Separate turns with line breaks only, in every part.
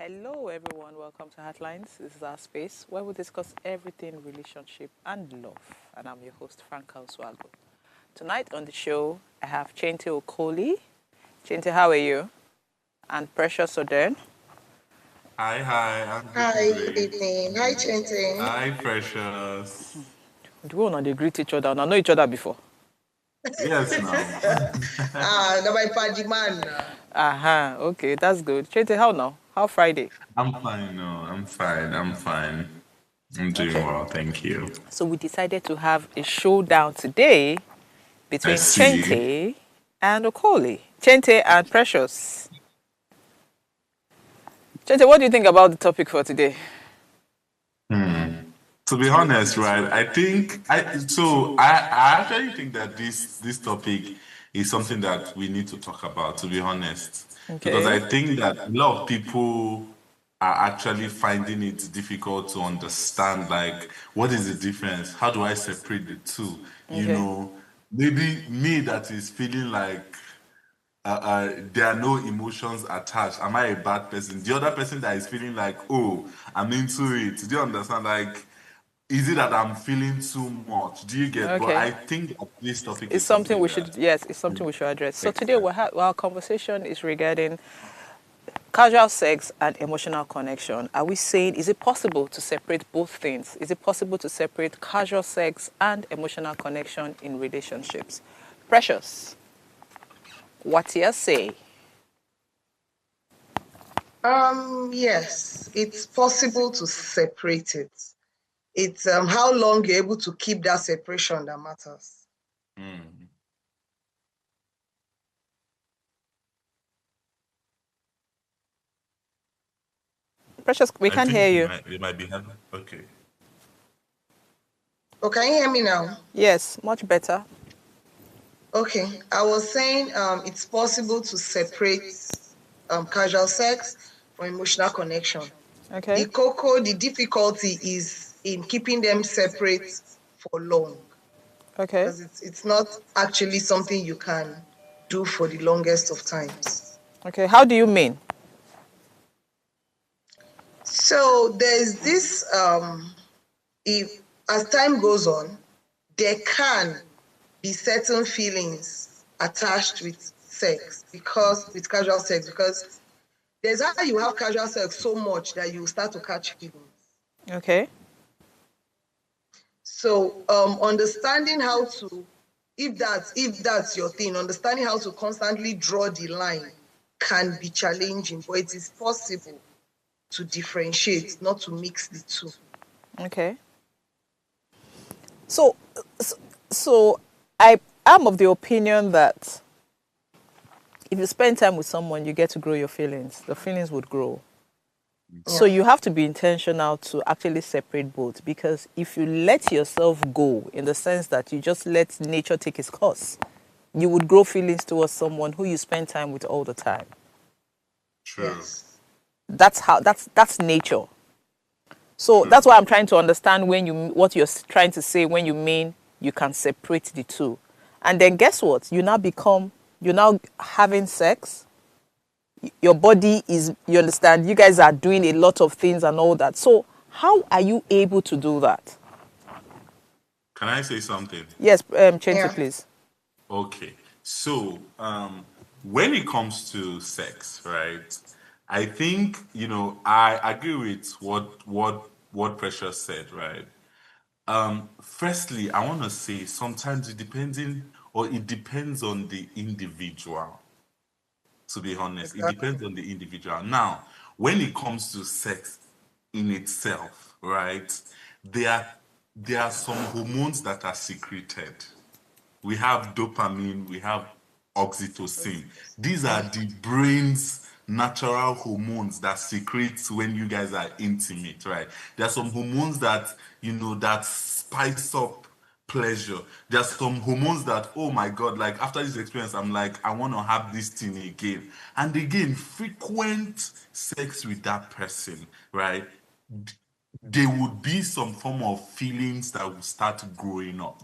Hello, everyone. Welcome to Heartlines. This is our space where we discuss everything relationship and love. And I'm your host, Franca Oswago. Tonight on the show, I have Chente Okoli. Chente, how are you? And Precious Oden.
Hi, I'm doing
Hi, good
great.
evening. Hi, Chinting.
Hi, Precious.
Do we want to greet each other? I know each other before.
Yes, now.
No, my party man.
Aha, okay, that's good. Chente, how now? How Friday?
I'm fine, no, I'm fine, I'm fine. I'm doing
Okay.
well, thank you.
So we decided to have a showdown today
I
between
see.
Chente and Okoli. Chente and Precious. Chente, what do you think about the topic for today?
To be honest, right, I actually think that this topic is something that we need to talk about, to be honest. Because
Okay.
I think that a lot of people are actually finding it difficult to understand, like, what is the difference? How do I separate the two? You
Okay.
know, maybe me that is feeling like there are no emotions attached. Am I a bad person? The other person that is feeling like, oh, I'm into it. Do you understand? Like, is it that I'm feeling too much? Do you get? But
Okay.
I think that this topic
It's
is
something
something
we
that
should, yes, it's something we should address. So today
exactly.
our conversation is regarding casual sex and emotional connection. Are we saying, is it possible to separate both things? Is it possible to separate casual sex and emotional connection in relationships? Precious, what you say?
Yes, it's possible to separate it. It's how long you're able to keep that separation that matters.
Mm.
Precious, we
I
can't
think
hear you.
they might be having. Okay.
Oh, can you hear me now?
Yes, much better.
Okay, I was saying it's possible to separate casual sex from emotional connection.
Okay.
The difficulty is in keeping them separate for long.
Okay.
Because it's not actually something you can do for the longest of times.
Okay. How do you mean?
So there's this if as time goes on, there can be certain feelings attached with sex with casual sex, because there's how you have casual sex so much that you start to catch feelings.
Okay.
So understanding how to, if that's your thing, understanding how to constantly draw the line can be challenging, but it is possible to differentiate, not to mix the two.
Okay. So, so I am of the opinion that if you spend time with someone, you get to grow your feelings. The feelings would grow. So
Yeah.
you have to be intentional to actually separate both, because if you let yourself go in the sense that you just let nature take its course, you would grow feelings towards someone who you spend time with all the time.
True.
Yes.
That's nature. So
True.
that's why I'm trying to understand what you're trying to say when you mean you can separate the two. And then guess what? You're now having sex. Your body is, you understand, you guys are doing a lot of things and all that. So how are you able to do that?
Can I say something?
Yes, Chente,
Yeah.
please.
Okay. So, when it comes to sex, right? I think, I agree with what Precious said, right? Firstly, I want to say sometimes it depends on the individual, to be honest. It
Exactly.
depends on the individual. Now, when it comes to sex in itself, right? There are there are some hormones that are secreted. We have dopamine, we have oxytocin. These are the brain's natural hormones that secretes when you guys are intimate, right? There are some hormones that, that spice up pleasure. There are some hormones that, oh my God, like after this experience, I'm like, I want to have this thing again. And again, frequent sex with that person, right? There would be some form of feelings that will start growing up,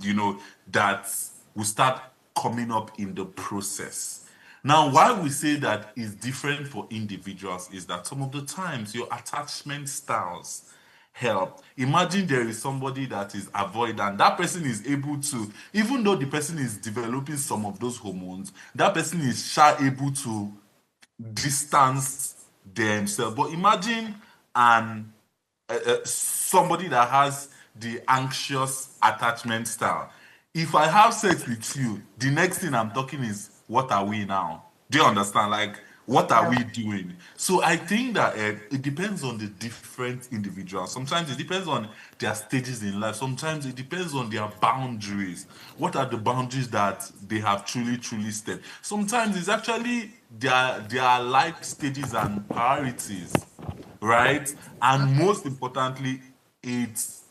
that will start coming up in the process, Now, why we say that is different for individuals is that some of the times your attachment styles help. Imagine there is somebody that is avoidant. That person is able to, even though the person is developing some of those hormones, that person is able to distance themselves. But imagine an somebody that has the anxious attachment style. If I have sex with you, the next thing I'm talking is, what are we now? Do you understand? Like, what are
Yeah.
we doing? So I think that it depends on the different individuals. Sometimes it depends on their stages in life. Sometimes it depends on their boundaries. What are the boundaries that they have truly stepped? Sometimes it's actually their life stages and priorities, right? And most importantly, it's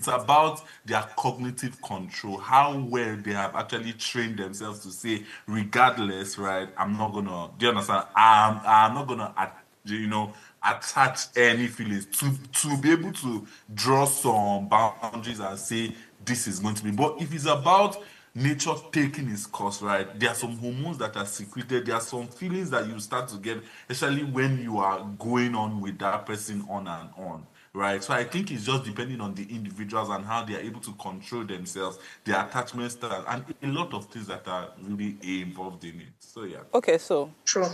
about their cognitive control, how well they have actually trained themselves to say, regardless, right? I'm not gonna. Do you understand? I'm not gonna, you know, attach any feelings to be able to draw some boundaries and say this is going to be. But if it's about nature taking its course, right? There are some hormones that are secreted. There are some feelings that you start to get, especially when you are going on with that person on and on, right? So I think it's just depending on the individuals and how they are able to control themselves, their attachment style, and a lot of things that are really involved in it. So yeah.
Okay, so
True.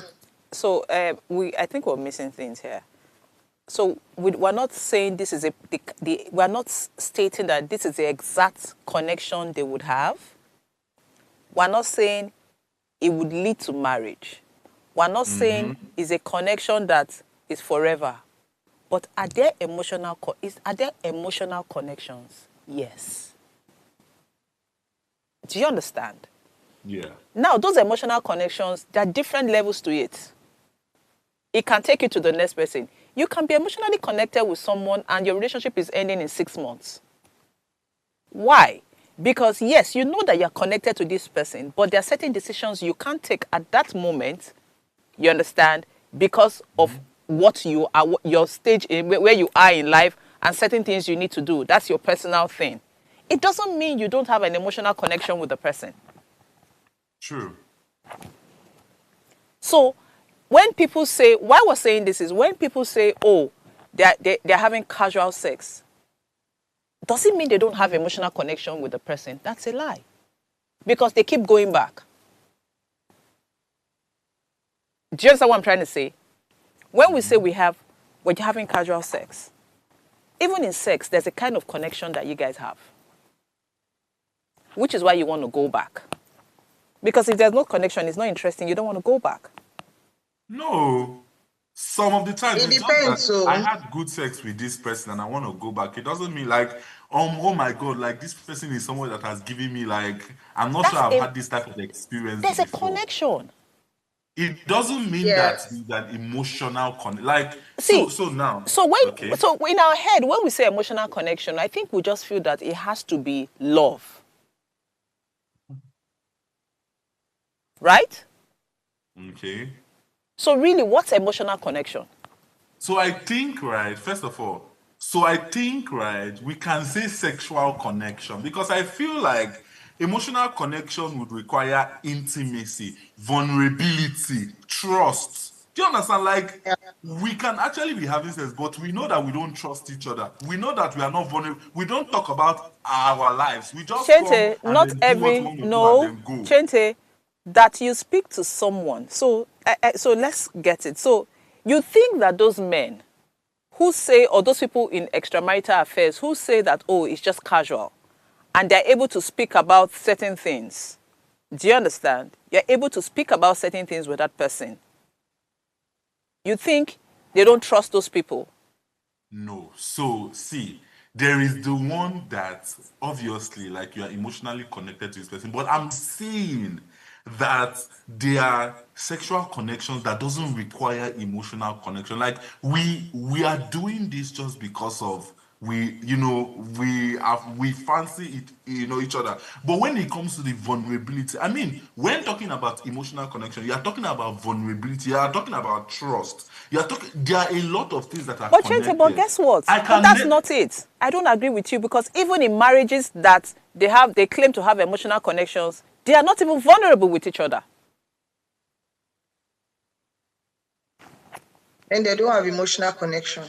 I think we're missing things here. So we're not saying this is we're not stating that this is the exact connection they would have. We're not saying it would lead to marriage. We're not saying it's a connection that is forever. But are there emotional connections? Yes. Do you understand?
Yeah.
Now, those emotional connections, there are different levels to it. It can take you to the next person. You can be emotionally connected with someone and your relationship is ending in 6 months. Why? Because yes, you know that you're connected to this person, but there are certain decisions you can't take at that moment, you understand, because of what you are, your stage, where you are in life, and certain things you need to do. That's your personal thing. It doesn't mean you don't have an emotional connection with the person.
True.
So when people say, why we're saying this is when people say, oh, they're having casual sex, does it mean they don't have emotional connection with the person? That's a lie. Because they keep going back. Do you understand what I'm trying to say? When we say we're having casual sex, even in sex, there's a kind of connection that you guys have. Which is why you want to go back. Because if there's no connection, it's not interesting, you don't want to go back.
No. Some of the times
It
it's just
depends.
that
So
I had good sex with this person and I want to go back. It doesn't mean like, oh my God, like this person is someone that has given me like, I'm not sure I've had this type of experience
There's a
before.
connection.
It doesn't mean that
yes,
it's an emotional like
See,
so now
So
okay.
in our head, when we say emotional connection, I think we just feel that it has to be love. Right?
Okay.
So really, what's emotional connection?
So I think, right, first of all, we can say sexual connection because I feel like emotional connection would require intimacy, vulnerability, trust. Do you understand? Like,
yeah.
we can actually be having sex, but we know that we don't trust each other. We know that we are not vulnerable. We don't talk about our lives. We just come
Chente,
and then do what we want to do and then go.
Chente, that you speak to someone. So let's get it. So you think that those men who say, or those people in extramarital affairs who say that, oh, it's just casual, and they're able to speak about certain things. Do you understand? You're able to speak about certain things with that person. You think they don't trust those people?
No. So, see, there is the one that obviously, like, you are emotionally connected to this person, but I'm saying that there are sexual connections that doesn't require emotional connection. Like, we are doing this just because of we fancy it, each other. But when it comes to the vulnerability, I mean, when talking about emotional connection, you are talking about vulnerability, you are talking about trust, you are talking, there are a lot of things that are
But
connected.
Chente, but guess what?
I
But
can
that's not it. I don't agree with you because even in marriages that they claim to have emotional connections, they are not even vulnerable with each other.
And they don't have emotional connection.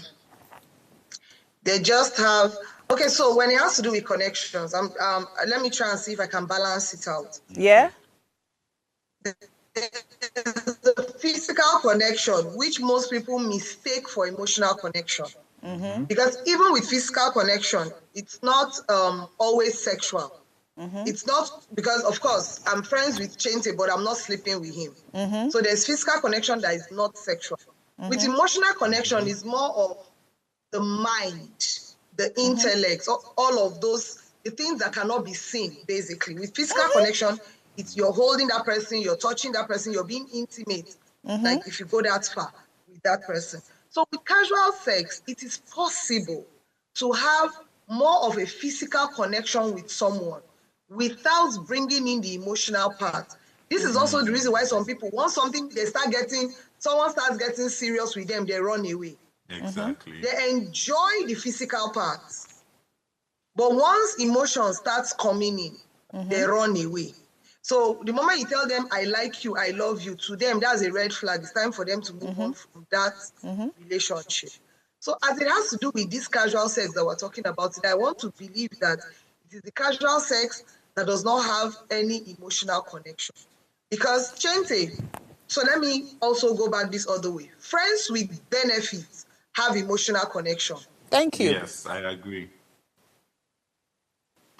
They just have, okay, so when it has to do with connections, let me try and see if I can balance it out.
Yeah?
The physical connection, which most people mistake for emotional connection. Because even with physical connection, it's not always sexual. It's not, because of course, I'm friends with Chente, but I'm not sleeping with him. So there's physical connection that is not sexual. With emotional connection, is more of the mind, the intellect, all of those, the things that cannot be seen, basically. With physical connection, it's you're holding that person, you're touching that person, you're being intimate, like if you go that far with that person. So with casual sex, it is possible to have more of a physical connection with someone without bringing in the emotional part. This is also the reason why some people want something, someone starts getting serious with them, they run away.
Exactly.
They enjoy the physical parts. But once emotion starts coming in, they run away. So the moment you tell them, I like you, I love you, to them, that's a red flag. It's time for them to move on from that relationship. So as it has to do with this casual sex that we're talking about today, I want to believe that it is the casual sex that does not have any emotional connection. Because Chente, so let me also go back this other way. Friends with benefits have emotional connection.
Thank you.
Yes, I agree.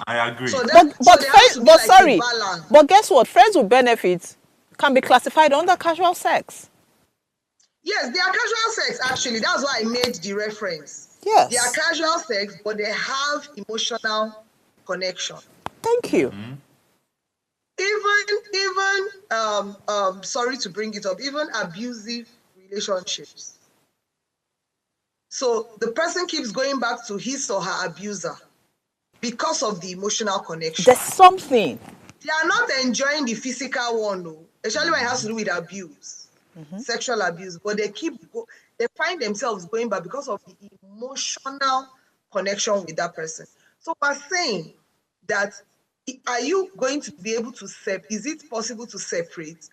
I agree.
So
But
there has to be like
sorry,
a balance.
but guess what? Friends with benefits can be classified under casual sex.
Yes, they are casual sex, actually. That's why I made the reference.
Yes.
They are casual sex, but they have emotional connection.
Thank you.
Even sorry to bring it up, even abusive relationships. So the person keeps going back to his or her abuser because of the emotional connection.
There's something.
They are not enjoying the physical one, though, especially when it has to do with abuse, sexual abuse, but they find themselves going back because of the emotional connection with that person. So we're saying that, are you going to be able to is it possible to separate?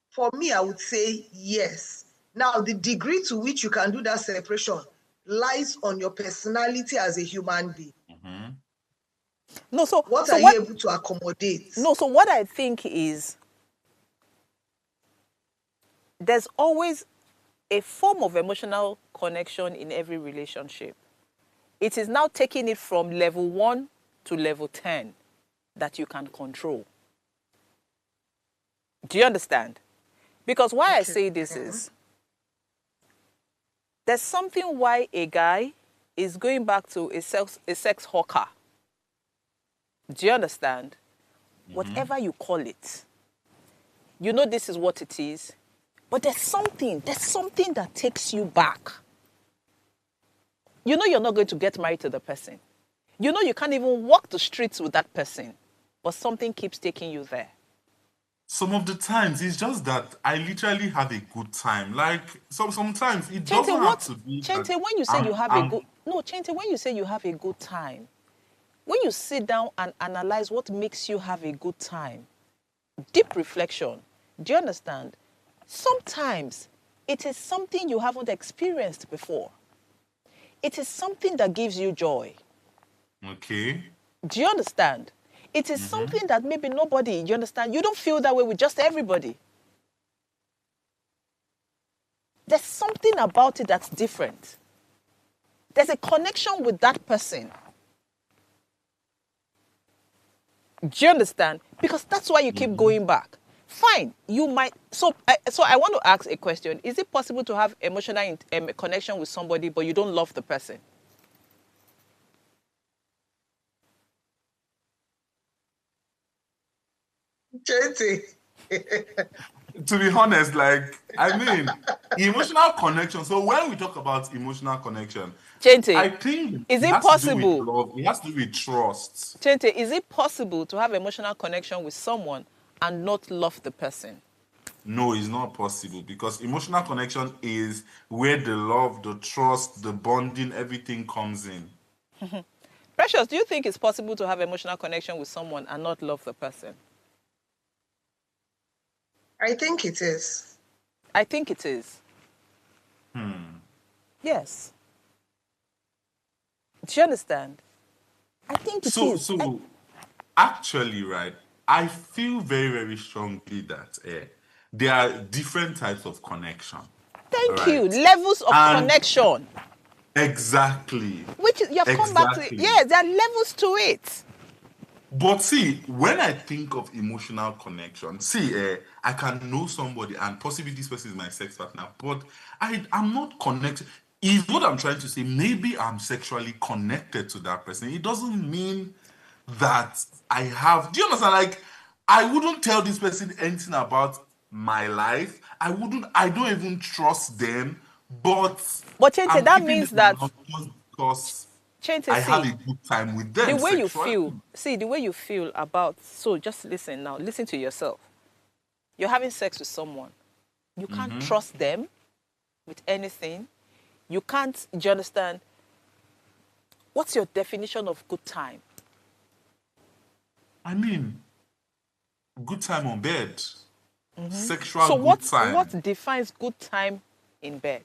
For me, I would say yes. Now, the degree to which you can do that separation lies on your personality as a human being.
No, so
What
so
are
what,
you able to accommodate?
No, so what I think is there's always a form of emotional connection in every relationship. It is now taking it from level 1 to level 10 that you can control. Do you understand? Because why I say this is, there's something why a guy is going back to a sex hawker. Do you understand? Whatever you call it. You know this is what it is. But there's something that takes you back. You know you're not going to get married to the person. You know you can't even walk the streets with that person. But something keeps taking you there.
Some of the times, it's just that I literally have a good time. Like, sometimes it doesn't have to be
Chente,
that
when you say you have Chente, when you say you have a good time, when you sit down and analyze what makes you have a good time, deep reflection, do you understand? Sometimes it is something you haven't experienced before. It is something that gives you joy.
Okay.
Do you understand? It is something that maybe nobody, you understand? You don't feel that way with just everybody. There's something about it that's different. There's a connection with that person. Do you understand? Because that's why you keep going back. Fine, you might. So I want to ask a question. Is it possible to have emotional connection with somebody, but you don't love the person?
Chente.
To be honest, like, I mean, emotional connection. So when we talk about emotional connection,
Chente,
I think
is
it
it
has to do with
possible?
love. It has to do with trust.
Chente, is it possible to have emotional connection with someone and not love the person?
No, it's not possible because emotional connection is where the love, the trust, the bonding, everything comes in.
Precious, do you think it's possible to have emotional connection with someone and not love the person?
I think it is.
I think it is. Yes. Do you understand? I think it
So,
is.
so actually, right, I feel very, very strongly that there are different types of connection,
Thank you.
right?
Levels of
And
connection.
exactly,
Which you have come back to.
exactly.
Yes, there are levels to it.
But see, when I think of emotional connection, see, I can know somebody and possibly this person is my sex partner, but I'm not connected. Is what I'm trying to say. Maybe I'm sexually connected to that person. It doesn't mean that I have. Do you understand? Like, I wouldn't tell this person anything about my life. I don't even trust them, but
But Chente,
I'm
that
keeping
means
them
that
around just because
Chente,
I have
see,
a good time with
the
them
way you
sexually.
feel, the way you feel about, so just listen now, listen to yourself. You're having sex with someone. You can't trust them with anything. You can't, do you understand? What's your definition of good time?
I mean, good time on bed,
So
sexual good
what
time.
defines good time in bed?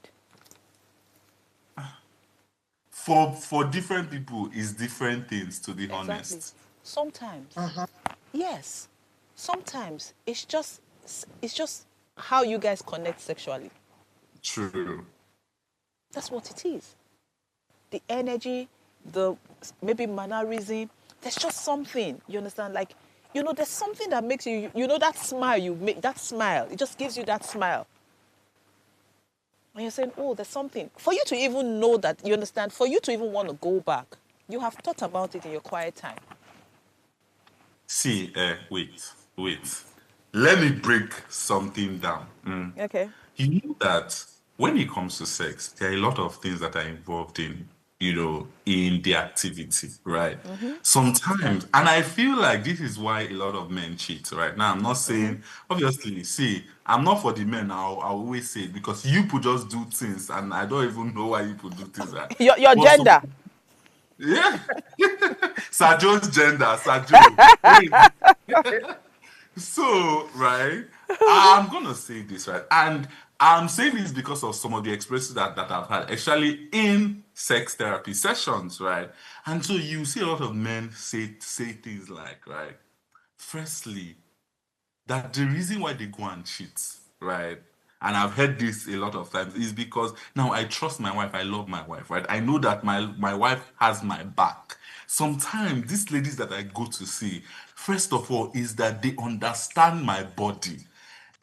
For different people is different things, to be
Exactly.
honest.
Sometimes,
Uh-huh.
yes. Sometimes it's just how you guys connect sexually.
True.
That's what it is. The energy, the maybe mannerism. There's just something. You understand? Like, there's something that makes you know that smile you make. That smile. It just gives you that smile. And you're saying, oh, there's something. For you to even know that, you understand, for you to even want to go back, you have thought about it in your quiet time.
See, wait. Let me break something down.
Okay.
You know that when it comes to sex, there are a lot of things that are involved in the activity, right? Sometimes, and I feel like this is why a lot of men cheat, right? Now, I'm not saying, obviously, see, I'm not for the men, I'll always say it because you could just do things, and I don't even know why you could do things, right?
Your
But some,
gender.
yeah, Sir Joe's gender, Sir Joe. Wait, so, right, I'm gonna say this, right? And I'm saying this because of some of the experiences that I've had, actually in sex therapy sessions, right? And so you see a lot of men say things like, right, firstly, that the reason why they go and cheat, right? And I've heard this a lot of times is because now I trust my wife, I love my wife, right? I know that my wife has my back. Sometimes these ladies that I go to see, first of all, is that they understand my body,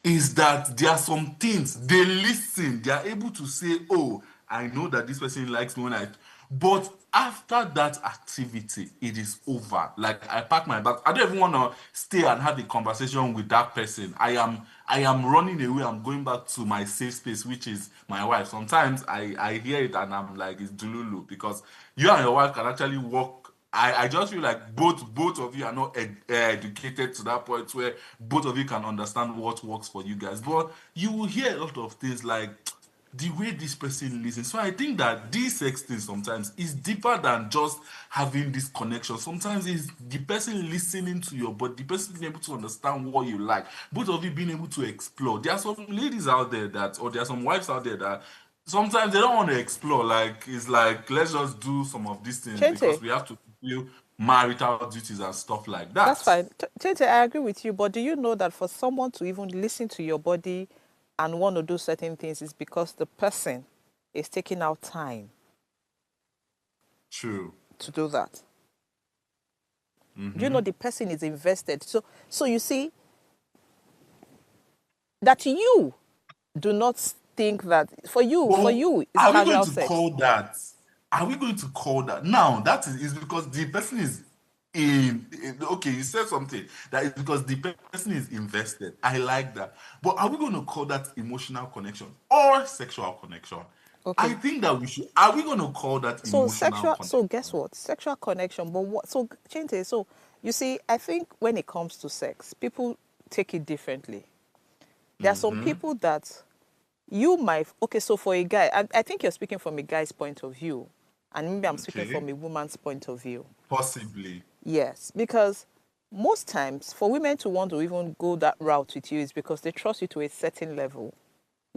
is that there are some things they listen, they are able to say, oh, I know that this person likes me when I, but after that activity, it is over. Like I pack my bag. I don't even want to stay and have a conversation with that person. I am running away. I'm going back to my safe space, which is my wife. Sometimes I hear it and I'm like, it's Dululu because you and your wife can actually walk. I just feel like both of you are not educated to that point where both of you can understand what works for you guys. But you will hear a lot of things like the way this person listens. So I think that this sex thing sometimes is deeper than just having this connection. Sometimes it's the person listening to your body, the person being able to understand what you like, both of you being able to explore. There are some ladies out there that, or there are some wives out there that sometimes they don't want to explore. Like it's like let's just do some of these things because
Chente,
we have to fulfill marital duties and stuff like
that's
that.
fine. Chente, I agree with you, but do you know that for someone to even listen to your body and want to do certain things is because the person is taking out time
True.
to do that? Do you know the person is invested? So you see that you do not think that for
But
you it's
are we going
casual
to
sex.
call that? Are we going to call that now? That is because the person is okay, you said something that is because the person is invested. I like that. But are we going to call that emotional connection or sexual connection? I
Okay.
think that we should. Are we going to call that
So
emotional
sexual. So
connection?
guess what? Sexual connection. But what? So Chinte. So you see, I think when it comes to sex, people take it differently. There are some
Mm-hmm.
people that you might. Okay. So for a guy, I think you're speaking from a guy's point of view, and maybe I'm speaking
Okay.
from a woman's point of view.
Possibly.
Yes, because most times for women to want to even go that route with you is because they trust you to a certain level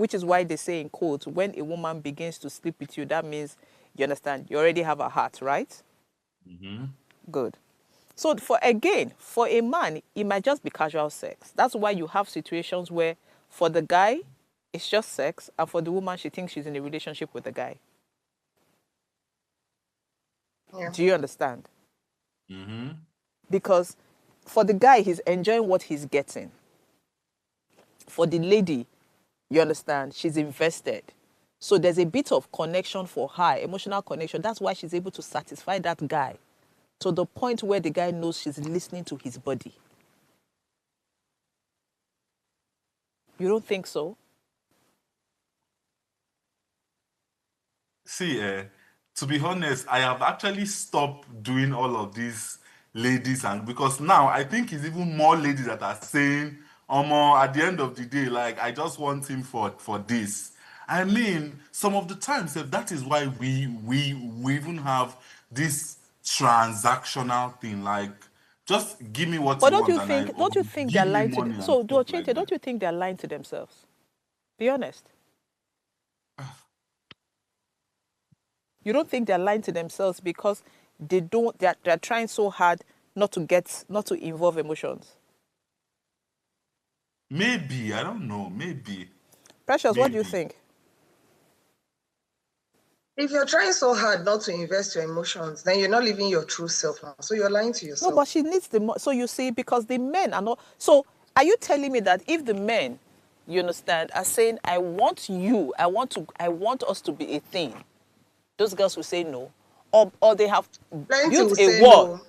which is why they say in quotes, when a woman begins to sleep with you, that means, you understand, you already have a heart, right?
Mm-hmm.
Good. So for a man, it might just be casual sex. That's why you have situations where for the guy, it's just sex, and for the woman, she thinks she's in a relationship with the guy.
Yeah.
Do you understand?
Mm-hmm.
Because for the guy, he's enjoying what he's getting. For the lady, you understand, she's invested. So there's a bit of connection for her, emotional connection. That's why she's able to satisfy that guy to the point where the guy knows she's listening to his body. You don't think so?
See, to be honest, I have actually stopped doing all of these ladies, and because now I think it's even more ladies that are saying, at the end of the day, like I just want him for this. I mean, some of the times that is why we even have this transactional thing, like just give me what
But
you want and I
don't
or
you think they're
give me
lying to
money and
so
stuff like
Chinte,
that.
don't you think they're lying to themselves? Be honest. You don't think they're lying to themselves because they're trying so hard not to involve emotions.
Maybe, I don't know,
Precious, what do you
maybe.
think?
If you're trying so hard not to invest your emotions, then you're not living your true self now. So you're lying to
No,
yourself.
but she needs so you see, because the men are not. So are you telling me that if the men, you understand, are saying, I want you, I want us to be a thing, those girls will say no? Or they have
Plenty will
built a
say
wall,
no.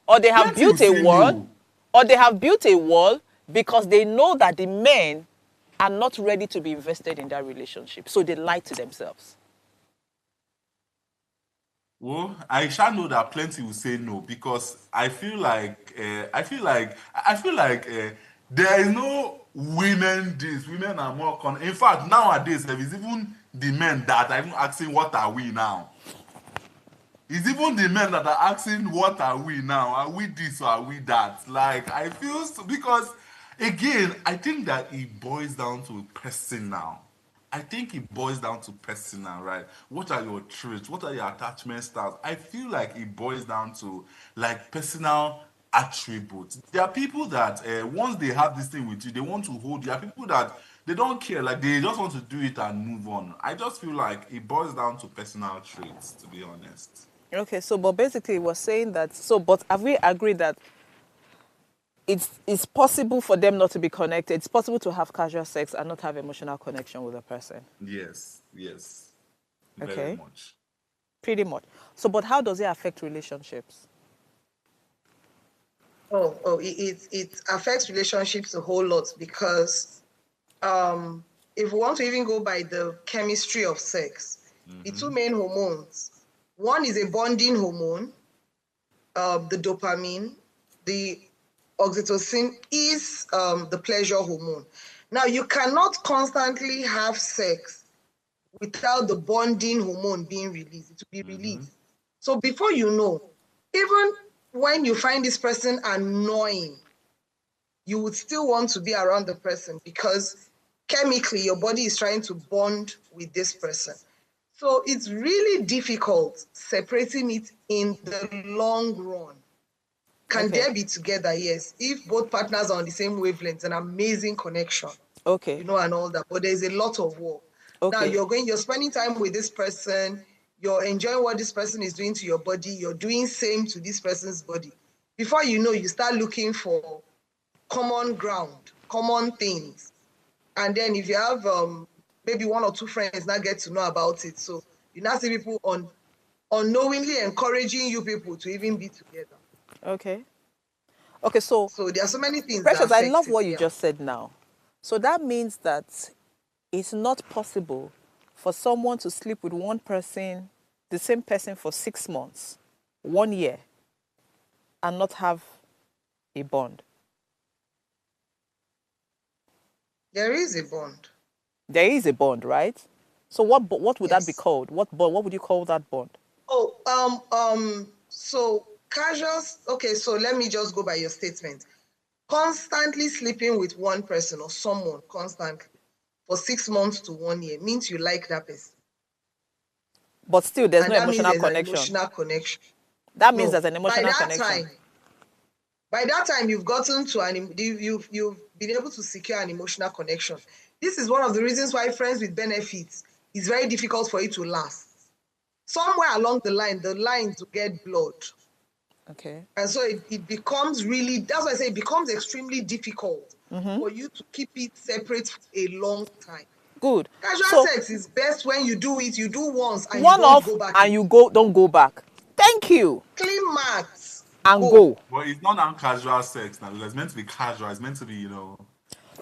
or they have
Plenty will
built a
say
wall,
no.
or they have built a wall because they know that the men are not ready to be invested in that relationship. So they lie to themselves.
Well, I shall know that plenty will say no because I feel like there is no women this. Women are more In fact, nowadays there is even the men that are even asking, "What are we now?" It's even the men that are asking, "What are we now? Are we this or are we that?" Like I feel because again, I think that it boils down to personal. I think it boils down to personal, right? What are your traits? What are your attachment styles? I feel like it boils down to like personal attributes. There are people that once they have this thing with you, they want to hold you. There are people that they don't care, like they just want to do it and move on. I just feel like it boils down to personal traits, to be honest.
Okay, so but basically we're saying that, but have we agreed that it's possible for them not to be connected? It's possible to have casual sex and not have emotional connection with a person.
Yes, yes, very
Okay,
much.
pretty much. So, but how does it affect relationships?
It affects relationships a whole lot because if we want to even go by the chemistry of sex, the two main hormones, one is a bonding hormone, the dopamine, the oxytocin is the pleasure hormone. Now, you cannot constantly have sex without the bonding hormone being released. It will be released. So before you know, even when you find this person annoying, you would still want to be around the person because chemically your body is trying to bond with this person. So it's really difficult separating it in the long run. Can
Okay.
they be together? Yes. If both partners are on the same wavelength, an amazing connection,
Okay.
and all that. But there's a lot of work. Now
Okay.
you're spending time with this person, you're enjoying what this person is doing to your body, you're doing same to this person's body. Before you know, you start looking for common ground, common things. And then if you have maybe one or two friends now get to know about it. So you now see people unknowingly encouraging you people to even be together.
Okay. Okay. So,
So there are so many things that
Precious, I
affect
love
it.
what you
Yeah.
just said now. So that means that it's not possible for someone to sleep with one person, the same person for 6 months, 1 year, and not have a bond.
There is a bond.
There is a bond, right? So what would that be
Yes.
called? What bond? What would you call that bond?
So casuals, okay, so let me just go by your statement. Constantly sleeping with one person or someone constantly for 6 months to 1 year means you like that person.
But still, there's
And
no
that means
emotional
there's an
connection.
emotional connection.
That means
No,
there's an emotional
by that
connection.
by that time, you've gotten to you've been able to secure an emotional connection. This is one of the reasons why friends with benefits is very difficult for it to last. Somewhere along the lines will get blurred.
Okay.
And so it becomes really, that's why I say it becomes extremely difficult for you to keep it separate for a long time.
Good.
Casual sex is best when you do once and you
One
don't
off
go back.
and you don't go back. Thank you.
Clean marks.
And go.
Well, it's not casual sex now. It's meant to be casual. It's meant to be,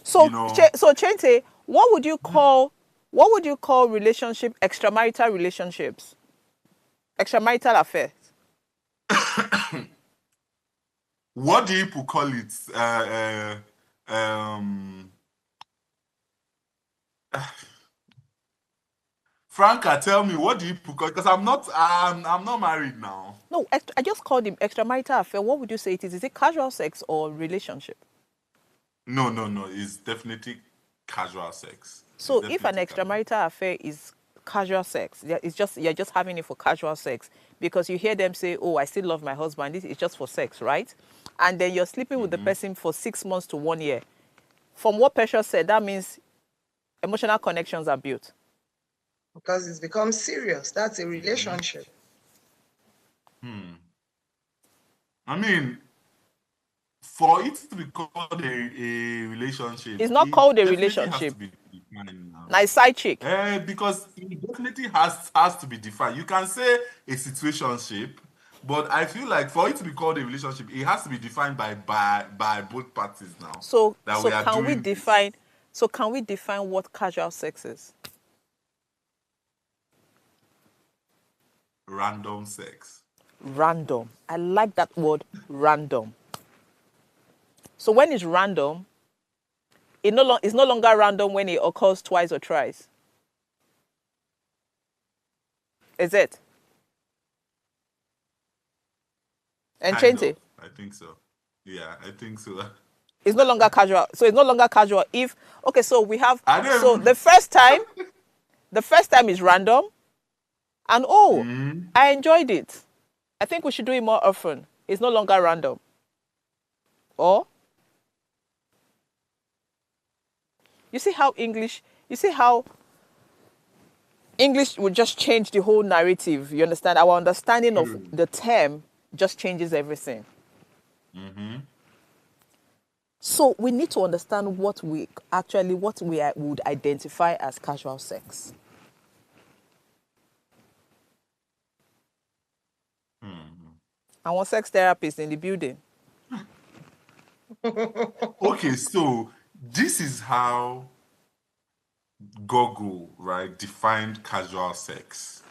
So Chente, what would you call relationship, extramarital relationships? Extramarital affairs.
What do people call it? Franca, tell me, what do you call it? Because I'm not married now.
No, I just called him extramarital affair. What would you say it is? Is it casual sex or relationship?
No. It's definitely casual sex.
So if an extramarital affair is casual sex, you're just having it for casual sex, because you hear them say, "Oh, I still love my husband. This is just for sex," right? And then you're sleeping with the person for 6 months to 1 year. From what Precious said, that means emotional connections are built.
Because it's become serious. That's a relationship.
I mean, for it to be called a relationship,
it's not called a relationship. Nice side chick.
Because it definitely has to be defined. You can say a situationship, but I feel like for it to be called a relationship, it has to be defined by both parties now.
So can we define what casual sex is?
Random sex.
Random. I like that word, random. So when it's random, it's no longer random when it occurs twice or thrice. Is it? And Chente?
I think so. Yeah, I think so.
It's no longer casual. So it's no longer casual if, okay, so we have,
the
first time is random. And I enjoyed it. I think we should do it more often. It's no longer random. Or you see how English would just change the whole narrative. You understand? Our understanding of the term just changes everything. So we need to understand what we would identify as casual sex. I want sex therapists in the building.
Okay, so this is how Google, right, defined casual sex.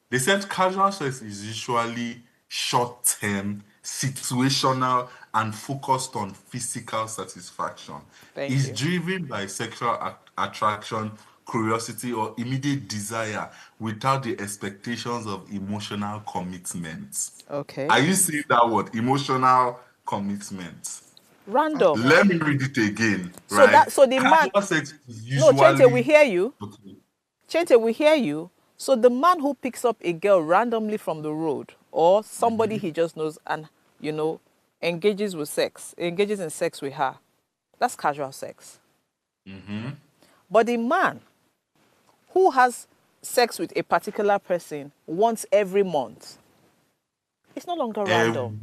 They said casual sex is usually short-term, situational, and focused on physical satisfaction. It's driven by sexual attraction, curiosity, or immediate desire without the expectations of emotional commitment.
Okay.
Are you seeing that word? Emotional commitment.
Random.
Let me read it again.
So
right?
the man.
Sex is usually...
No, Chente, we hear you.
Okay.
Chente, we hear you. So the man who picks up a girl randomly from the road, or somebody he just knows, and engages in sex with her, that's casual sex. But the man who has sex with a particular person once every month, it's no longer random.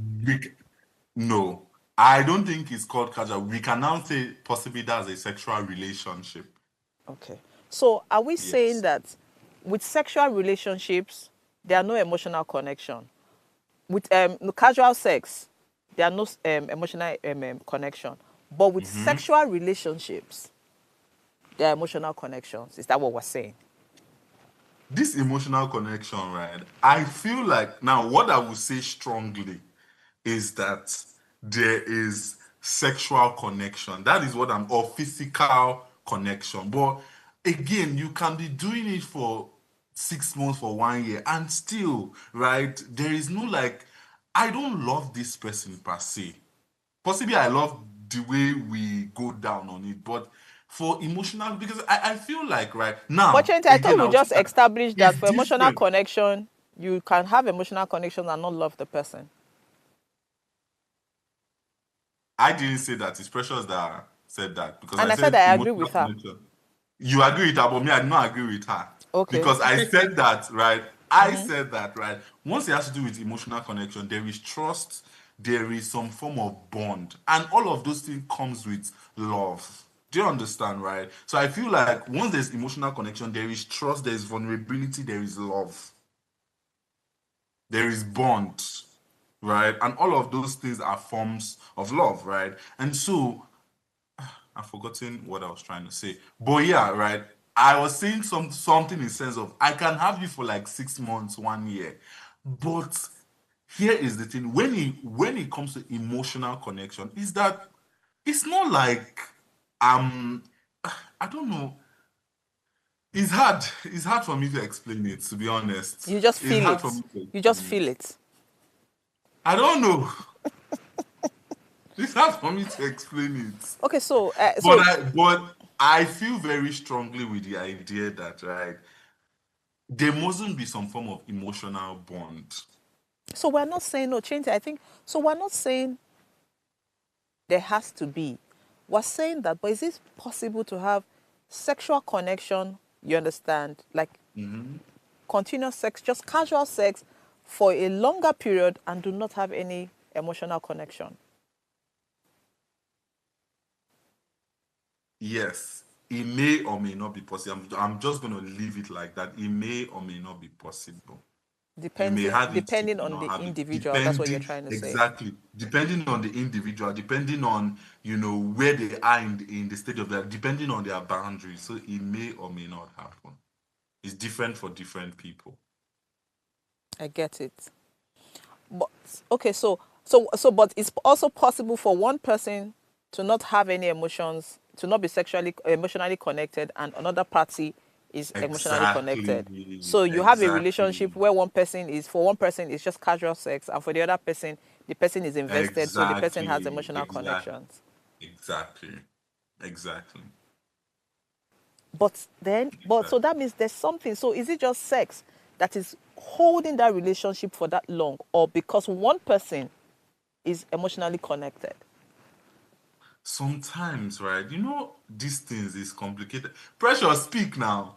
No, I don't think it's called casual. We can now say possibly that's a sexual relationship.
Okay. So are we saying that with sexual relationships, there are no emotional connection? With casual sex, there are no emotional connection. But with sexual relationships, there are emotional connections. Is that what we're saying?
This emotional connection, right? I feel like now what I would say strongly is that there is sexual connection. That is what or physical connection. But again, you can be doing it for 6 months, for 1 year, and still, right? There is no I don't love this person per se. Possibly I love the way we go down on it, but For emotional, because I feel like right
But
now,
Chente, I thought
again,
we
I'll say
just
that
established that
it's
for emotional
different.
connection, you can have emotional connection and not love the person.
I didn't say that. It's Precious that said that because
And
I
I said
said
I agree
emotional
with her.
connection. You agree with her, but me, I do not agree with her.
Okay.
Because I said that, right? I said that, right? Once it has to do with emotional connection, there is trust, there is some form of bond, and all of those things comes with love. Do you understand, right? So I feel like once there's emotional connection, there is trust, there is vulnerability, there is love, there is bond, right? And all of those things are forms of love, right? And so I've forgotten what I was trying to say. But yeah, right. I was saying something in the sense of I can have you for like 6 months, 1 year. But here is the thing. When it comes to emotional connection, is that it's not like um I don't know. It's hard. It's hard for me to explain it, to be honest.
You just
It's
feel
hard for
it.
me to
You just
explain
feel
it.
it.
I don't know. It's hard for me to explain it.
Okay, so
But I feel very strongly with the idea that right there mustn't be some form of emotional bond.
so we're not saying no change. I think so. We're not saying there has to be. We're saying that, but is it possible to have sexual connection? You understand, like
Mhm.
continuous sex, just casual sex, for a longer period and do not have any emotional connection.
Yes, it may or may not be possible. I'm just going to leave it like that. It may or may not be possible. You may have it, you
Depending
may
on
not
the
have it,
individual. That's what you're
depending
trying to say.
exactly, depending on the individual, depending on where they are in the state of their, depending on their boundaries. So it may or may not happen. It's different for different people.
I get it. But okay, but it's also possible for one person to not have any emotions, to not be sexually emotionally connected, and another party is emotionally connected.
Exactly,
So you have a relationship
exactly,
where for one person it's just casual sex, and for the other person, the person is invested, so the person has
exactly,
emotional connections.
exactly, exactly,
But so
exactly.
that means there's something. So is it just sex that is holding that relationship for that long, or because one person is emotionally connected?
Sometimes, right? These things is complicated. Pressure, speak now.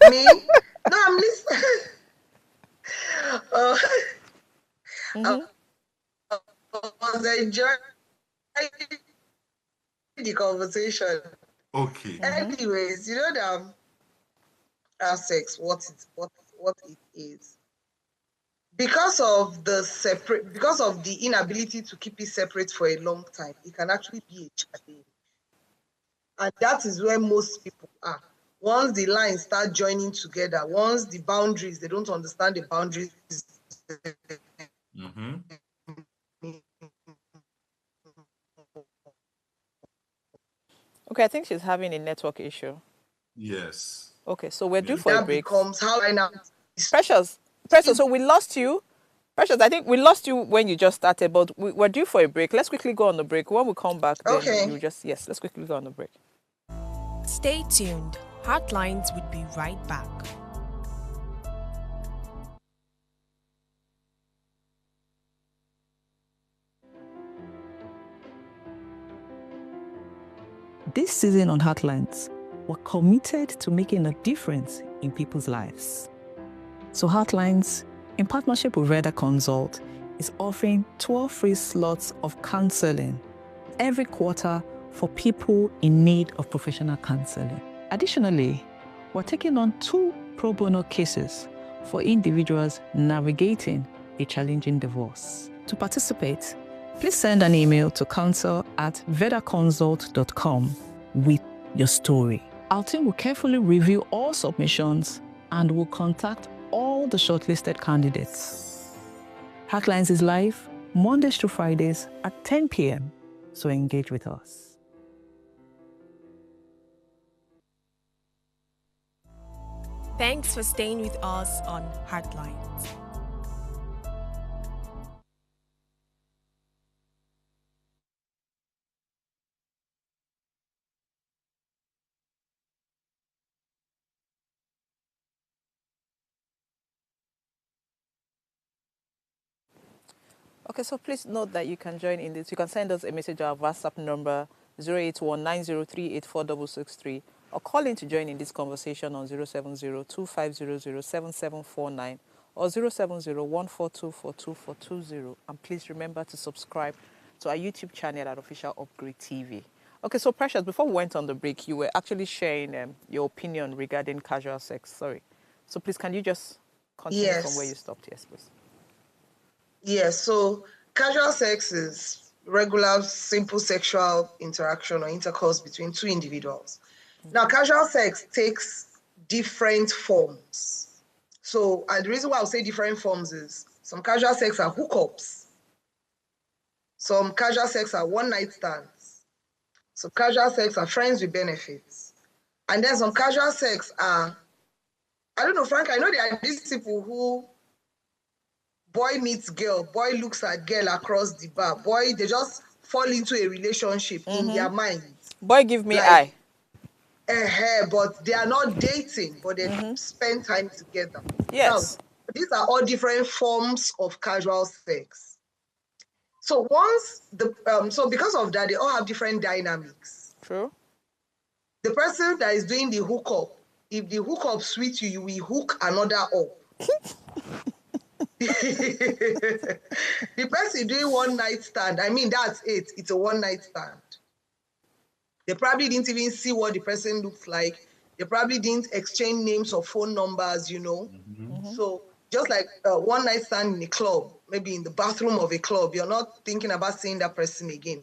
Me? No, I'm listening. uh, I was enjoying the conversation.
Okay.
Anyways, you know that sex, what it is. Because of the inability to keep it separate for a long time, it can actually be a challenge. And that is where most people are. Once the lines start joining together, once the boundaries, they don't understand the boundaries.
Mm-hmm.
Okay, I think she's having a network issue.
Yes.
Okay, so we're due
Yes.
for a
That
break.
becomes how right now.
Precious, so we lost you. Precious, I think we lost you when you just started, but we're due for a break. Let's quickly go on the break. When we come back, then
Okay.
yes, let's quickly go on the break.
Stay tuned. Heartlines would be right back.
This season on Heartlines, we're committed to making a difference in people's lives. So Heartlines, in partnership with Reda Consult, is offering 12 free slots of counseling every quarter for people in need of professional counseling. Additionally, we're taking on 2 pro bono cases for individuals navigating a challenging divorce. To participate, please send an email to counsel@vedaconsult.com with your story. Our team will carefully review all submissions and will contact all the shortlisted candidates. Heartlines is live Mondays to Fridays at 10 p.m. So engage with us.
Thanks for staying with us on Heartlines.
Okay, so please note that you can join in this. You can send us a message on our WhatsApp number 08190384663 or call in to join in this conversation on 07025007749 or 07014242420. And please remember to subscribe to our YouTube channel at Official Upgrade TV. Okay, so Precious, before we went on the break, you were actually sharing your opinion regarding casual sex. Sorry. So please, can you just continue from where you
Yes.
stopped? Yes, please.
Yes. So casual sex is regular, simple sexual interaction or intercourse between two individuals. Now, casual sex takes different forms. So, and the reason why I'll say different forms is some casual sex are hookups, some casual sex are one-night stands, some casual sex are friends with benefits, and then some casual sex are, I don't know, Frank, I know there are these people who boy meets girl, boy looks at girl across the bar, boy, they just fall into a relationship in their minds.
Boy, give me
Like,
eye.
but they are not dating, but they spend time together. Now,
Yes.
these are all different forms of casual sex. So once so because of that, they all have different dynamics.
True.
The person that is doing the hookup, if the hookup sweet you, you will hook another up. The person doing one night stand, I mean, that's it. It's a one night stand. They probably didn't even see what the person looks like. They probably didn't exchange names or phone numbers, So just like one night stand in a club, maybe in the bathroom of a club, you're not thinking about seeing that person again.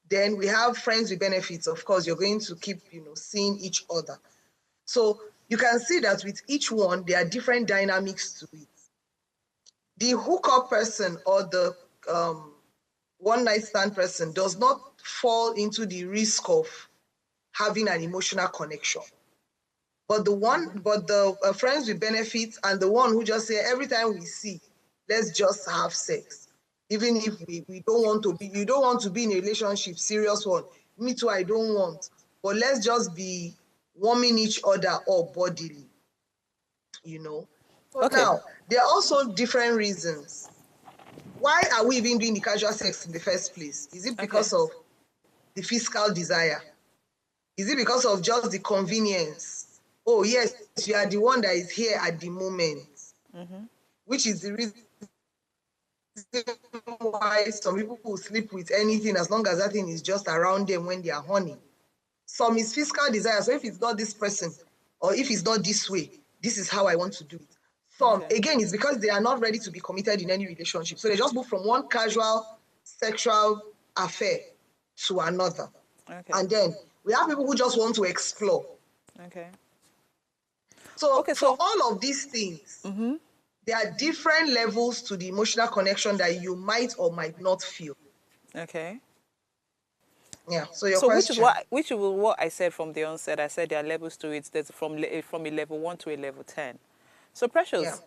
Then we have friends with benefits. Of course, you're going to keep, seeing each other. So you can see that with each one, there are different dynamics to it. The hookup person or the one night stand person does not fall into the risk of having an emotional connection. But the friends with benefits and the one who just say, every time we see, let's just have sex. Even if we don't want to be, you don't want to be in a relationship, serious one. Me too, I don't want. But let's just be warming each other up bodily, So
Okay.
now, there are also different reasons. Why are we even doing the casual sex in the first place? Is it because of the physical desire? Is it because of just the convenience? Oh, yes, you are the one that is here at the moment, which is the reason why some people will sleep with anything as long as that thing is just around them when they are horny. Some is physical desire. So if it's not this person, or if it's not this way, this is how I want to do it. Some, again, it's because they are not ready to be committed in any relationship. So they just move from one casual sexual affair to another.
Okay.
And then we have people who just want to explore.
Okay.
So for all of these things, there are different levels to the emotional connection that you might or might not feel.
Okay.
Yeah. So your question.
Which is what I said from the onset. I said there are levels to it. There's from a level 1 to a level 10. So Precious,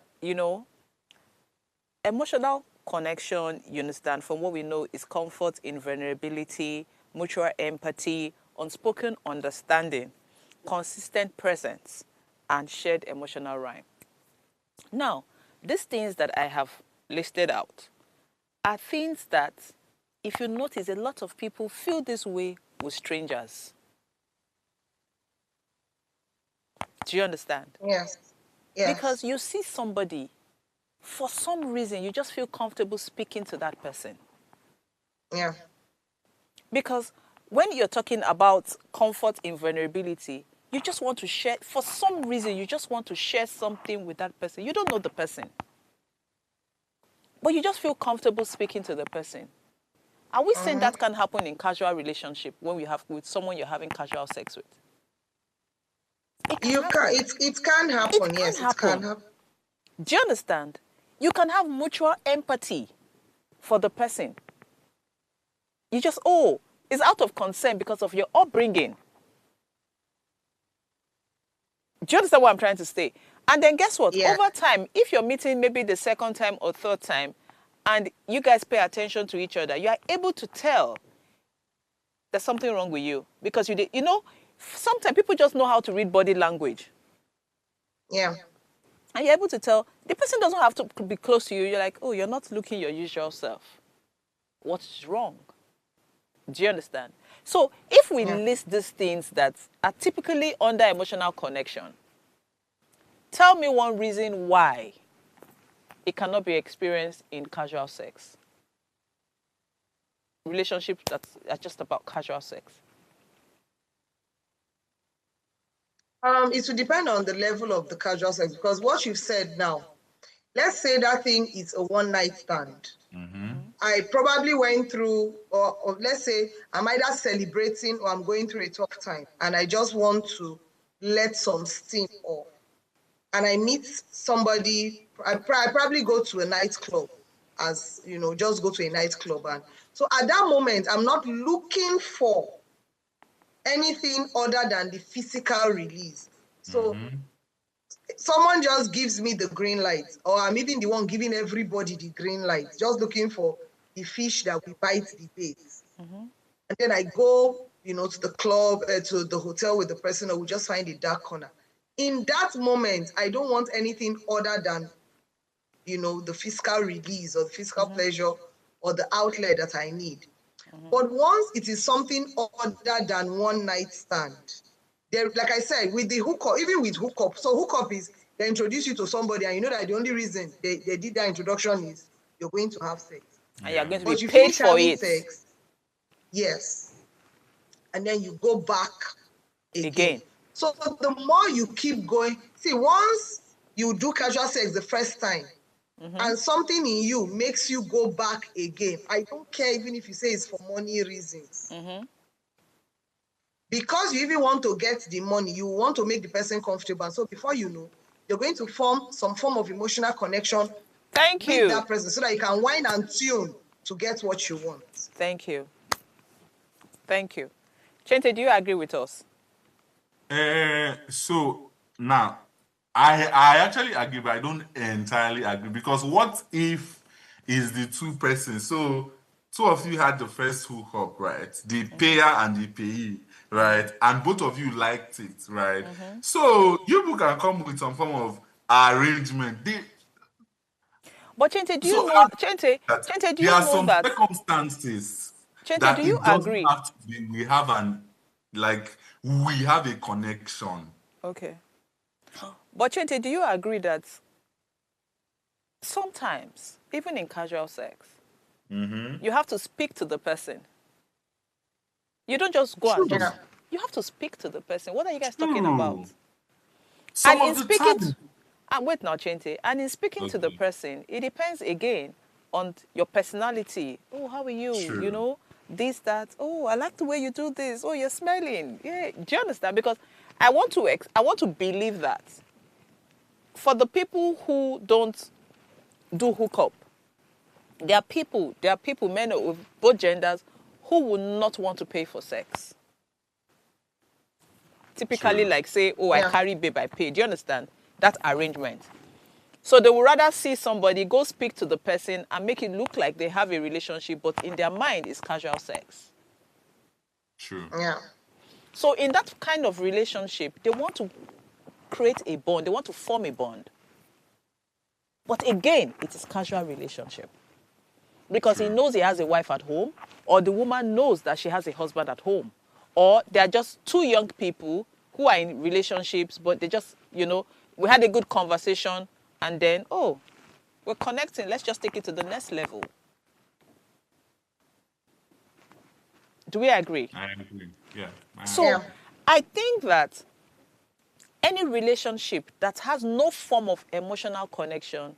emotional connection, you understand, from what we know, is comfort in vulnerability, mutual empathy, unspoken understanding, consistent presence, and shared emotional rhyme. Now, these things that I have listed out are things that, if you notice, a lot of people feel this way with strangers. Do you understand?
Yes.
Because you see somebody, for some reason, you just feel comfortable speaking to that person.
Yeah.
Because when you're talking about comfort in vulnerability, you just want to share, for some reason, you just want to share something with that person. You don't know the person, but you just feel comfortable speaking to the person. Are we saying that can happen in casual relationship when we have with someone you're having casual sex with?
It can happen. Yes, it can happen.
Do you understand? You can have mutual empathy for the person. You just, it's out of concern because of your upbringing. Do you understand what I'm trying to say? And then guess what?
Yeah.
Over time, if you're meeting maybe the second time or third time, and you guys pay attention to each other, you are able to tell there's something wrong with you. Because sometimes people just know how to read body language.
Yeah.
And you're able to tell the person doesn't have to be close to you. You're like, you're not looking your usual self. what's wrong. Do you understand? So if we
Yeah.
list these things that are typically under emotional connection, tell me one reason why it cannot be experienced in casual sex. Relationships that are just about casual sex.
It will depend on the level of the casual sex, because what you've said now, let's say that thing is a one-night stand. I probably went through, or let's say I'm either celebrating or I'm going through a tough time, and I just want to let some steam off. And I meet somebody, I probably go to a nightclub, as you know, just go to a nightclub. And so at that moment, I'm not looking for anything other than the physical release. So someone just gives me the green light, or I'm even the one giving everybody the green light, just looking for the fish that will bite the bait. And then I go, to the club, to the hotel with the person, or we just find a dark corner. In that moment, I don't want anything other than, the physical release or the physical pleasure or the outlet that I need. But once it is something other than one night stand, there, like I said, with the hookup, even with hookup, so hookup is they introduce you to somebody and you know that the only reason they did that introduction is you're going to have sex.
And you're going to be
But you
paid
finish
for
having
it.
sex, yes, and then you go back again. So the more you keep going, see, once you do casual sex the first time, and something in you makes you go back again, I don't care even if you say it's for money reasons. Because you even want to get the money, you want to make the person comfortable. So before you know, you're going to form some form of emotional connection
Thank
with
you.
that person so that you can whine and tune to get what you want.
Thank you. Thank you. Chente, do you agree with us?
So now, I actually agree, but I don't entirely agree, because what if is the two persons? So two of you had the first hookup, right? The payer and the payee, right? And both of you liked it, right? So you people can come with some form of arrangement.
But Chente, do you
So
know Chente, do
there
you
are
know
some
that
circumstances
Chente, do
that
you
it doesn't
agree?
have to be we have a connection.
Okay. But Chente, do you agree that sometimes, even in casual sex, you have to speak to the person? You don't just go and
True.
just, you have to speak to the person. What are you guys talking about?
True. Some
And in
of the
speaking,
time.
wait now, Chente, and in speaking to the
Okay.
person, it depends again on your personality. Oh, how are you?
True.
You know, this, that. Oh, I like the way you do this. Oh, you're smiling. Yeah, do you understand? Because I want to believe that for the people who don't do hookup, there are people, men of both genders, who will not want to pay for sex. Typically,
True.
like say, oh, I
Yeah.
carry babe, I pay. Do you understand? That arrangement. So they would rather see somebody go speak to the person and make it look like they have a relationship, but in their mind it's casual sex.
True.
Yeah.
So in that kind of relationship, they want to create a bond. They want to form a bond. But again, it is casual relationship. Because he
True.
knows he has a wife at home, or the woman knows that she has a husband at home. Or they're just two young people who are in relationships, but they just, we had a good conversation, and then, oh, we're connecting. Let's just take it to the next level. Do we agree?
I agree. Yeah.
So
Yeah.
I think that any relationship that has no form of emotional connection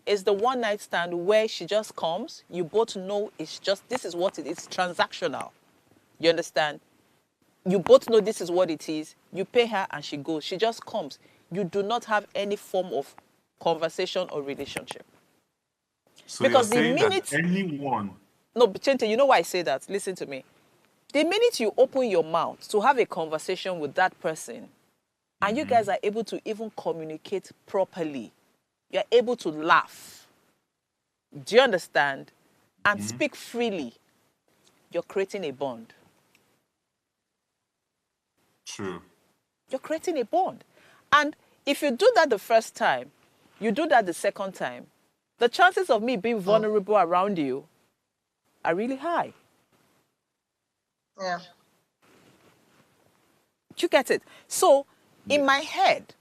is the one night stand where she just comes. You both know this is what it is, transactional. You understand? You both know this is what it is. You pay her and she goes. She just comes. You do not have any form of conversation or relationship.
So
Because the
you're saying
minute-
that anyone.
No, but Chente, you know why I say that? Listen to me. The minute you open your mouth to have a conversation with that person, and you guys are able to even communicate properly, you're able to laugh, do you understand? And speak freely, you're creating a bond.
True.
You're creating a bond. And if you do that the first time, you do that the second time, the chances of me being vulnerable around you are really high.
Yeah.
Do you get it? So, in my head,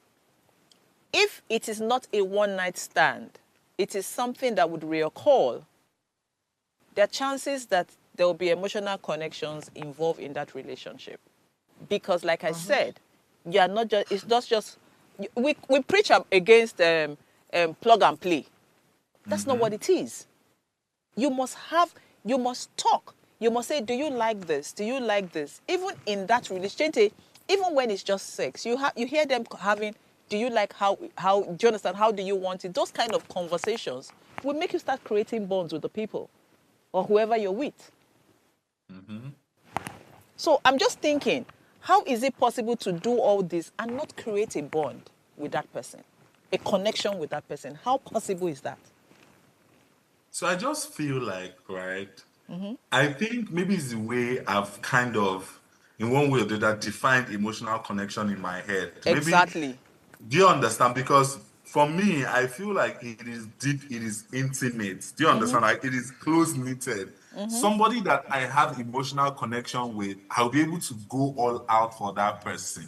if it is not a one-night stand, it is something that would reoccur, there are chances that there will be emotional connections involved in that relationship. Because, like I said, you are not just, it's not just, we preach against plug and play. That's not what it is. You must talk. You must say, do you like this? Do you like this? Even in that relationship, even when it's just sex, you hear them having, do you like how, do you understand? How do you want it? Those kind of conversations will make you start creating bonds with the people or whoever you're with. So I'm just thinking, how is it possible to do all this and not create a bond with that person? A connection with that person? How possible is that?
So I just feel like, right, I think maybe it's the way I've kind of, in one way or the other, defined emotional connection in my head. Maybe,
Exactly.
do you understand? Because for me, I feel like it is deep, it is intimate. Do you understand? Like it is close knitted. Somebody that I have emotional connection with, I'll be able to go all out for that person.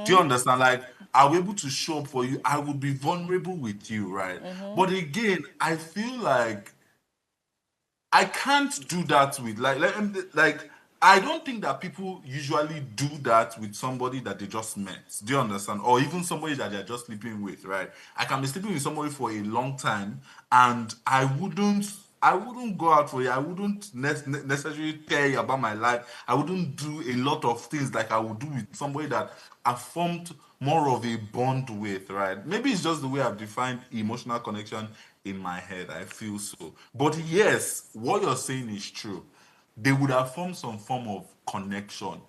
Do you understand? Like I'll be able to show up for you. I would be vulnerable with you, right? But again, I feel like I can't do that with like I don't think that people usually do that with somebody that they just met. Do you understand? Or even somebody that they're just sleeping with, right? I can be sleeping with somebody for a long time, and I wouldn't go out for you. I wouldn't necessarily tell you about my life. I wouldn't do a lot of things like I would do with somebody that I formed more of a bond with, right? Maybe it's just the way I've defined emotional connection in my head. I feel so. But yes, what you're saying is true. They would have formed some form of connection.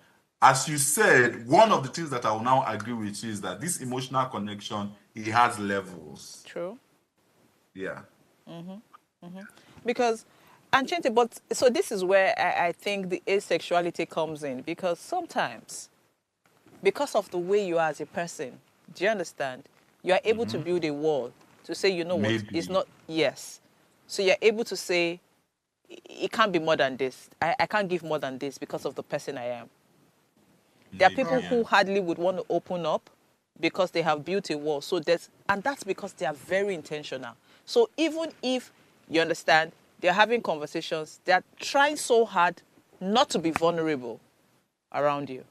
As you said, one of the things that I will now agree with you is that this emotional connection, it has levels.
True.
Yeah.
Because, and Chinti, but so this is where I think the asexuality comes in, because sometimes, because of the way you are as a person, do you understand? You are able to build a wall to say, you know what, it's
Maybe.
not, yes. So you're able to say, it can't be more than this. I can't give more than this because of the person I am. There are
Maybe,
people
Yeah.
yeah.
who hardly would want to open up because they have built a wall. So and that's because they are very intentional. So even if you understand, they're having conversations, they're trying so hard not to be vulnerable around you.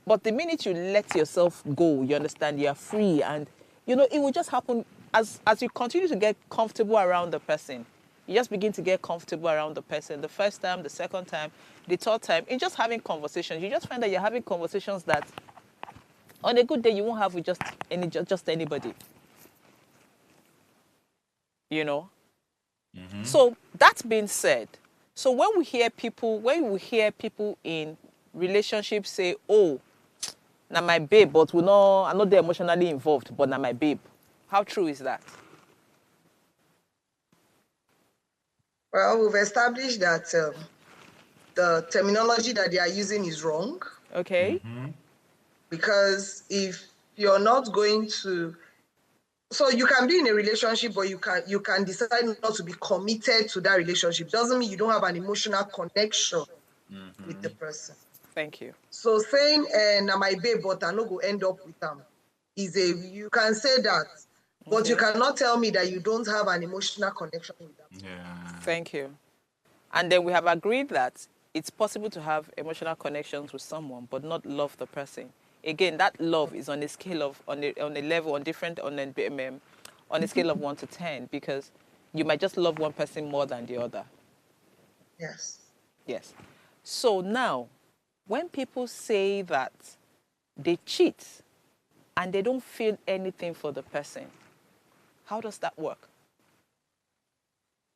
But the minute you let yourself go, you understand, you're free, and it will just happen as you continue to get comfortable around the person. You just begin to get comfortable around the person. The first time, the second time, the third time, in just having conversations, you just find that you're having conversations that on a good day you won't have with just anybody. You know? So that being said, so when we hear people in relationships say, oh, now my babe, but I'm not there emotionally involved, but now my babe. How true is that?
Well, we've established that the terminology that they are using is wrong,
Okay?
because if you're not going to, so you can be in a relationship, but you can decide not to be committed to that relationship. Doesn't mean you don't have an emotional connection with the person.
Thank you.
So saying, "Na my babe, but I no go end up with them," you can say that, but you
Okay.
cannot tell me that you don't have an emotional connection with them.
Yeah.
Thank you. And then we have agreed that it's possible to have emotional connections with someone but not love the person. Again, that love is on a scale of on a level on a scale of 1 to 10, because you might just love one person more than the other.
Yes.
Yes. So now, when people say that they cheat and they don't feel anything for the person, how does that work?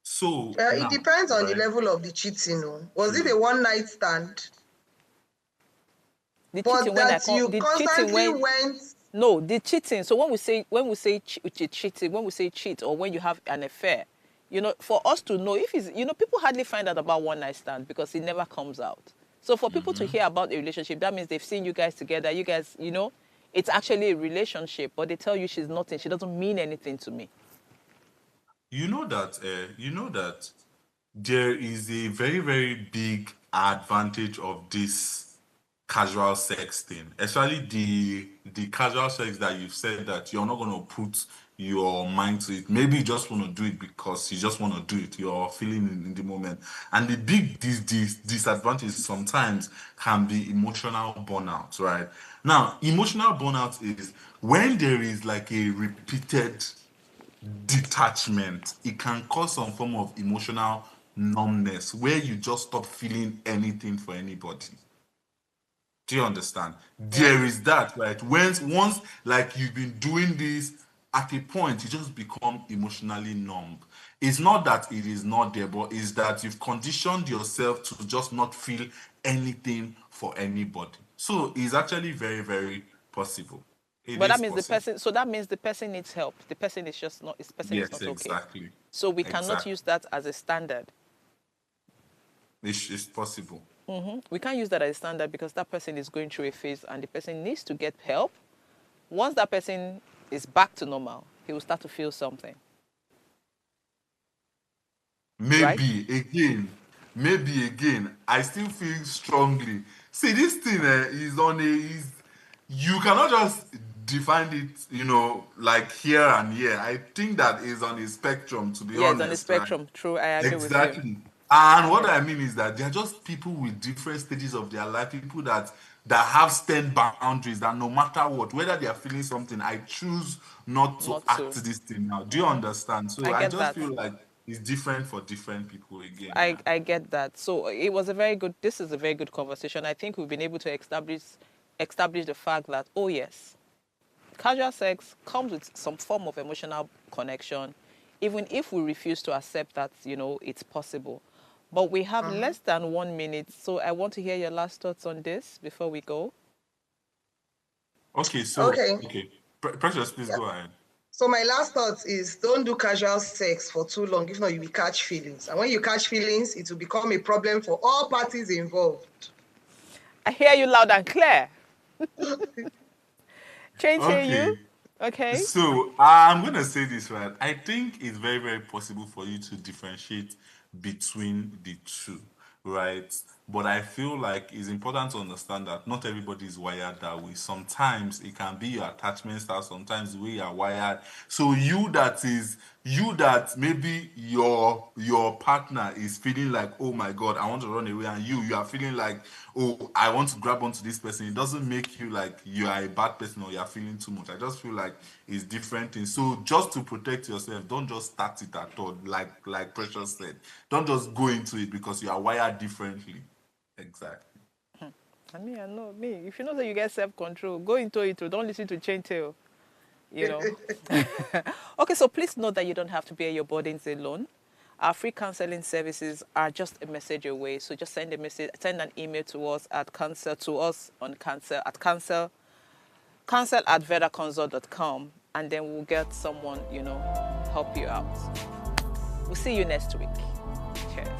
So
It
now,
depends on the
right?
level of the cheating. No? Was it
True.
a one-night stand?
The cheating
But
when I
that
call
you
the cheating
constantly
when
went.
no the cheating. So when we say cheating, when we say cheat, or when you have an affair, for us to know if it's people hardly find out about one night stand because it never comes out. So for people to hear about a relationship, that means they've seen you guys together. You guys, it's actually a relationship, but they tell you she's nothing. She doesn't mean anything to me.
You know that there is a very, very big advantage of this casual sex thing, especially the casual sex that you've said that you're not going to put your mind to it. Maybe you just want to do it because you just want to do it. You're feeling in the moment. And the big disadvantage sometimes can be emotional burnout, right? Now, emotional burnout is when there is like a repeated detachment. It can cause some form of emotional numbness where you just stop feeling anything for anybody. Do you understand?
Yeah.
There is that, right? Once like you've been doing this, at a point you just become emotionally numb. It's not that it is not there, but it's that you've conditioned yourself to just not feel anything for anybody. So it's actually very, very possible. It
But that
is
means the
possible.
person, so that means the person needs help. The person is just not, this person is
Yes,
not okay.
exactly.
So we cannot
Exactly.
use that as a standard.
It's possible.
We can't use that as a standard because that person is going through a phase and the person needs to get help. Once that person is back to normal, he will start to feel something, right?
Maybe again, I still feel strongly. See, this thing is on a is you cannot just define it, like here and here. I think that is on a spectrum, to be
Yeah, it's on the
honest, right?
spectrum. True, I agree with you.
Exactly. And what I mean is that they're just people with different stages of their life, people that have stand boundaries that no matter what, whether they are feeling something, I choose not to
Not
act
to.
this thing now. Do you understand? So
I
I
get
just
that.
feel like it's different for different people again,
I,
yeah.
I get that. So it was a very good, this is a very good conversation. I think we've been able to establish the fact that, oh yes, casual sex comes with some form of emotional connection, even if we refuse to accept that, it's possible. But we have
Uh-huh.
less than 1 minute, so I want to hear your last thoughts on this before we go.
Okay, so
Okay.
okay. Precious, please
Yeah.
go ahead.
So my last thought is don't do casual sex for too long. If not, you will catch feelings. And when you catch feelings, it will become a problem for all parties involved.
I hear you loud and clear. Change hear you.
Okay.
Okay.
So I'm gonna say this, right. I think it's very, very possible for you to differentiate between the two, right? But I feel like it's important to understand that not everybody is wired that way. Sometimes it can be your attachment style, sometimes the way you are wired. So you that maybe your partner is feeling like, oh my god, I want to run away, and you are feeling like, oh, I want to grab onto this person. It doesn't make you like you are a bad person or you are feeling too much. I just feel like it's different things. So just to protect yourself, don't just start it at all. Like Precious said, don't just go into it because you are wired differently. Exactly.
I mean, I know me. If you know that you get self-control, go into it. Don't listen to chain tail. You know. Okay, so please note that you don't have to bear your burdens alone. Our free counseling services are just a message away. So just send a message, send an email to us at cancel@vedaconsult.com, and then we'll get someone, help you out. We'll see you next week. Cheers.